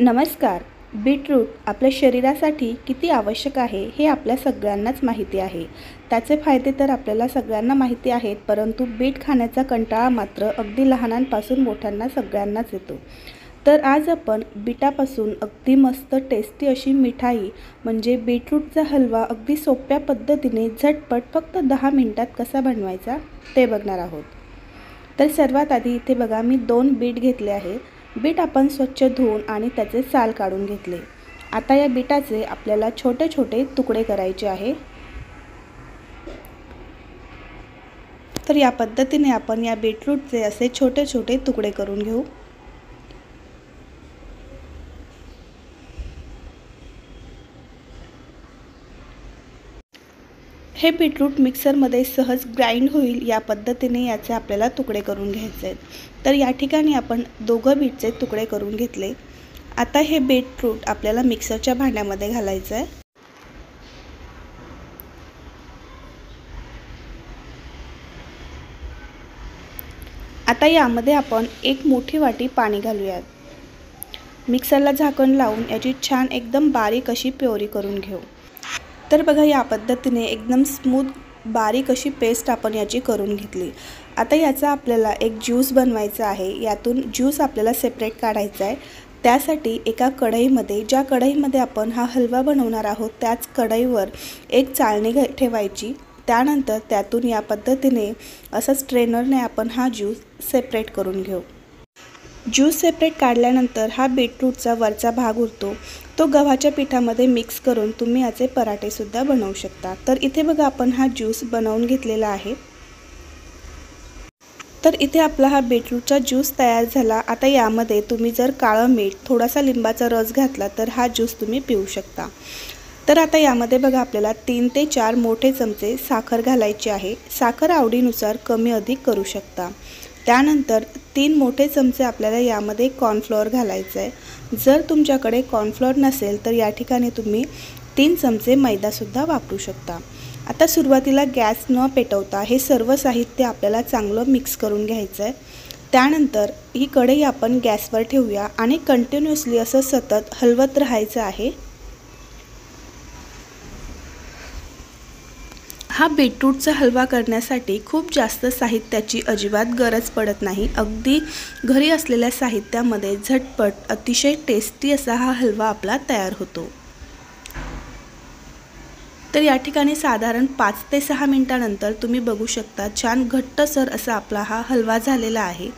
नमस्कार. बीटरूट आपल्या शरीरासाठी किती आवश्यक आहे हे आपल्या सगळ्यांनाच माहिती आहे. त्याचे फायदे तर आपल्याला सगळ्यांना माहिती आहेत, परंतु बीट खाण्याचा कंटाळा मात्र अगदी लहानांपासून मोठ्यांना सगळ्यांनाच येतो. तर आज आपण बीटापासून अगदी मस्त टेस्टी अशी मिठाई म्हणजे बीटरूटचा हलवा अगदी सोप्या पद्धतीने झटपट फक्त 10 मिनिटात कसा बनवायचा ते बघणार आहोत. तर सर्वात आधी इथे बघा मी 2 बीट घेतले आहे. बीट आपण स्वच्छ धुवून आणि त्याचे साल काढून घेतले. आता या बीटाचे आपल्याला छोटे छोटे तुकडे करायचे आहे. तर या पद्धतीने आपण या बीटरूटचे असे छोटे छोटे तुकडे करून घेऊ. हे बीटरूट मिक्सरमध्ये सहज ग्राइंड होईल या पद्धतीने याचे आपल्याला तुकडे करून घ्यायचे आहेत. तर या ठिकाणी आपण दोघं बीटचे तुकडे करून घेतले. आता हे बीटरूट आपल्याला मिक्सरच्या भांड्यामध्ये घालायचं आहे. आता यामध्ये आपण 1 मोठी वाटी पाणी घालूयात. मिक्सरला झाकण लावून याची छान एकदम बारीक अशी प्युरी करून घेऊ. तर बघा या पद्धतीने एकदम स्मूथ बारीक अशी पेस्ट आपण याची करून घेतली. आता याचा आपल्याला एक ज्यूस बनवायचा आहे. यातून ज्यूस आपल्याला सेपरेट काढायचा आहे. त्यासाठी एका कढईमध्ये, ज्या कढईमध्ये आपण हा हलवा बनवणार आहोत त्याच कढईवर एक चाळणी ठेवायची. त्यानंतर त्यातून या पद्धतीने असं स्ट्रेनरने आपण हा ज्यूस सेपरेट करून घेऊ. ज्यूस सेपरेट काढल्यानंतर हा बीटरूटचा वरचा भाग उरतो तो गव्हाच्या पिठामध्ये मिक्स करून तुम्ही याचे पराठेसुद्धा बनवू शकता. तर इथे बघा आपण हा ज्यूस बनवून घेतलेला आहे. तर इथे आपला हा बीटरूटचा ज्यूस तयार झाला. आता यामध्ये तुम्ही जर काळं मीठ, थोडासा लिंबाचा रस घातला तर हा ज्यूस तुम्ही पिऊ शकता. तर आता यामध्ये बघा आपल्याला 3 ते 4 मोठे चमचे साखर घालायची आहे. साखर आवडीनुसार कमी अधिक करू शकता. त्यानंतर 3 मोठे चमचे आपल्याला यामध्ये कॉर्नफ्लोअर घालायचं आहे. जर तुमच्याकडे कॉर्नफ्लोअर नसेल तर या ठिकाणी तुम्ही 3 चमचे मैदासुद्धा वापरू शकता. आता सुरुवातीला गॅस न पेटवता हे सर्व साहित्य आपल्याला चांगलं मिक्स करून घ्यायचं आहे. त्यानंतर ही कढई आपण गॅसवर ठेवूया आणि कंटिन्युअसली असं सतत हलवत राहायचं आहे. हा बीटरूटचा हलवा करण्यासाठी खूप जास्त साहित्याची अजिबात गरज पडत नाही. अगदी घरी असलेल्या साहित्यामध्ये झटपट अतिशय टेस्टी असा हा हलवा आपला तयार होतो. तर या ठिकाणी साधारण 5 ते 6 मिनिटानंतर तुम्ही बघू शकता छान घट्टसर असा आपला हा हलवा झालेला आहे.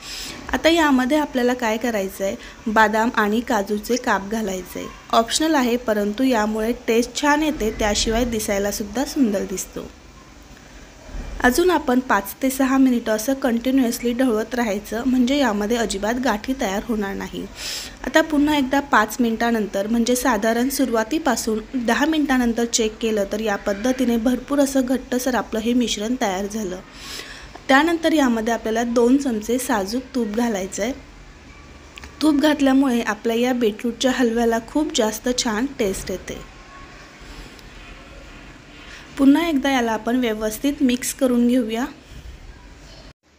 आता यामध्ये आपल्याला काय करायचं आहे, बदाम आणि काजूचे काप घालायचे आहे. ऑप्शनल आहे, परंतु यामुळे टेस्ट छान येते, त्याशिवाय दिसायलासुद्धा सुंदर दिसतो. अजून आपण 5 ते 6 मिनिटं असं कंटिन्युअसली ढवळत राहायचं, म्हणजे यामध्ये अजिबात गाठी तयार होणार नाही. आता पुन्हा एकदा 5 मिनिटानंतर म्हणजे साधारण सुरुवातीपासून 10 मिनिटानंतर चेक केलं तर या पद्धतीने भरपूर असं घट्टसर आपलं हे मिश्रण तयार झालं. त्यानंतर यामध्ये आपल्याला 2 चमचे साजूक तूप घालायचं आहे. तूप घातल्यामुळे आपल्या या बीटरूटच्या हलव्याला खूप जास्त छान टेस्ट येते. पुन्हा एकदा याला आपण व्यवस्थित मिक्स करून घेऊया.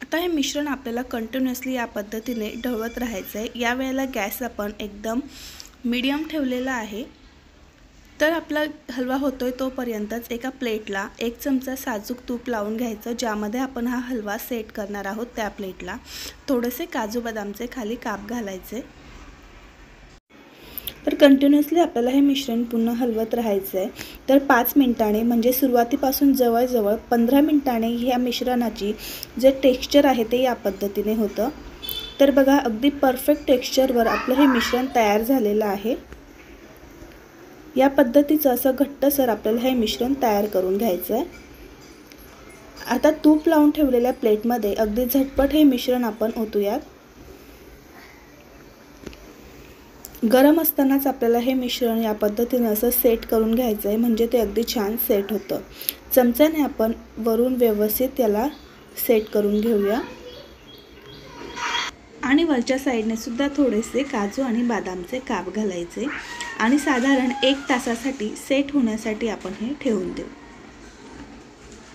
आता हे मिश्रण आपल्याला कंटिन्युअसली या पद्धतीने ढवळत राहायचं आहे. या वेळेला गॅस आपण एकदम मीडियम ठेवलेला आहे. तर आपला हलवा होतोय तोपर्यंतच एका प्लेटला 1 चमचा साजूक तूप लावून घ्यायचं, ज्यामध्ये आपण हा हलवा सेट करणार आहोत. त्या प्लेटला थोडेसे काजू बदामचे खाली काप घालायचे. तर कंटिन्युअसली आपल्याला हे मिश्रण पुन्हा हलवत राहायचं आहे. तर 5 मिनिटाने म्हणजे सुरुवातीपासून जवळजवळ 15 मिनिटाने ह्या मिश्रणाची जे टेक्स्चर आहे ते या पद्धतीने होतं. तर बघा अगदी परफेक्ट टेक्स्चरवर आपलं हे मिश्रण तयार झालेलं आहे. या पद्धतीचं असं घट्टसर आपल्याला हे मिश्रण तयार करून घ्यायचं आहे. आता तूप लावून ठेवलेल्या प्लेटमध्ये अगदी झटपट हे मिश्रण आपण ओतूयात. गरम असतानाच आपल्याला हे मिश्रण या पद्धतीने असं सेट करून घ्यायचं आहे, म्हणजे ते अगदी छान सेट होतं. चमच्याने आपण वरून व्यवस्थित याला सेट करून घेऊया आणि वरच्या साईडने सुद्धा थोडेसे काजू आणि बदामचे काप घालायचे आणि साधारण 1 तासासाठी सेट होण्यासाठी आपण हे ठेवून देऊ.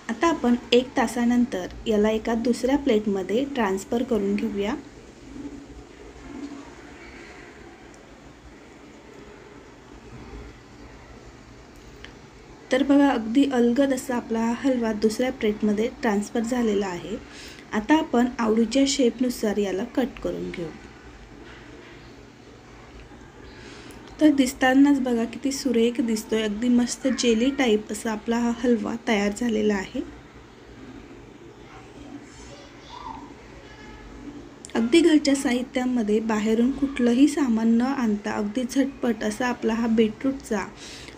आता आपण 1 तासानंतर याला एका दुसऱ्या प्लेटमध्ये ट्रान्सफर करून घेऊया. तर बघा अगदी अलगद असा आपला हा हलवा दुसऱ्या प्लेटमध्ये ट्रान्सफर झालेला आहे। आता आपण आवडीच्या शेपनुसार याला कट करून घेऊ। तर दिसतानाच बघा किती सुरेख दिसतोय, अगदी मस्त जेली टाइप असा आपला हा हलवा तयार झालेला आहे। अगदी घरच्या साहित्यामध्ये बाहेरून कुठलंही सामान न आणता अगदी झटपट असा आपला हा बीटरूटचा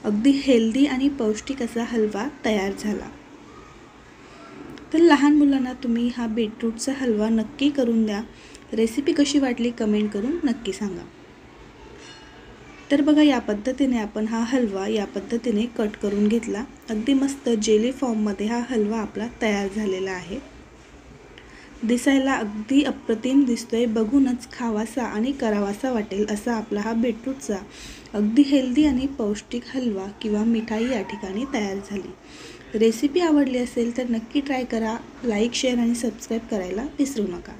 अगदी हेल्दी आणि पौष्टिक असा हलवा तयार झाला। तर लहान मुलांना तुम्ही हा बीटरूटचा हलवा नक्की करून द्या। रेसिपी कशी वाटली कमेंट करून नक्की सांगा। तर बघा या पद्धतीने आपण हा हलवा या पद्धतीने कट करून घेतला। अगदी मस्त जेली फॉर्ममध्ये हा हलवा आपला तयार झालेला आहे। दिसायला अगदी अप्रतिम दिसतोय, बघूनच खावासा आणि करावासा वाटेल असा आपला हा बीटरूटचा अगदी हेल्दी आणि पौष्टिक हलवा किंवा मिठाई या ठिकाणी तयार झाली। रेसिपी आवडली असेल तर नक्की ट्राय करा। लाईक, शेअर आणि सबस्क्राईब करायला विसरू नका।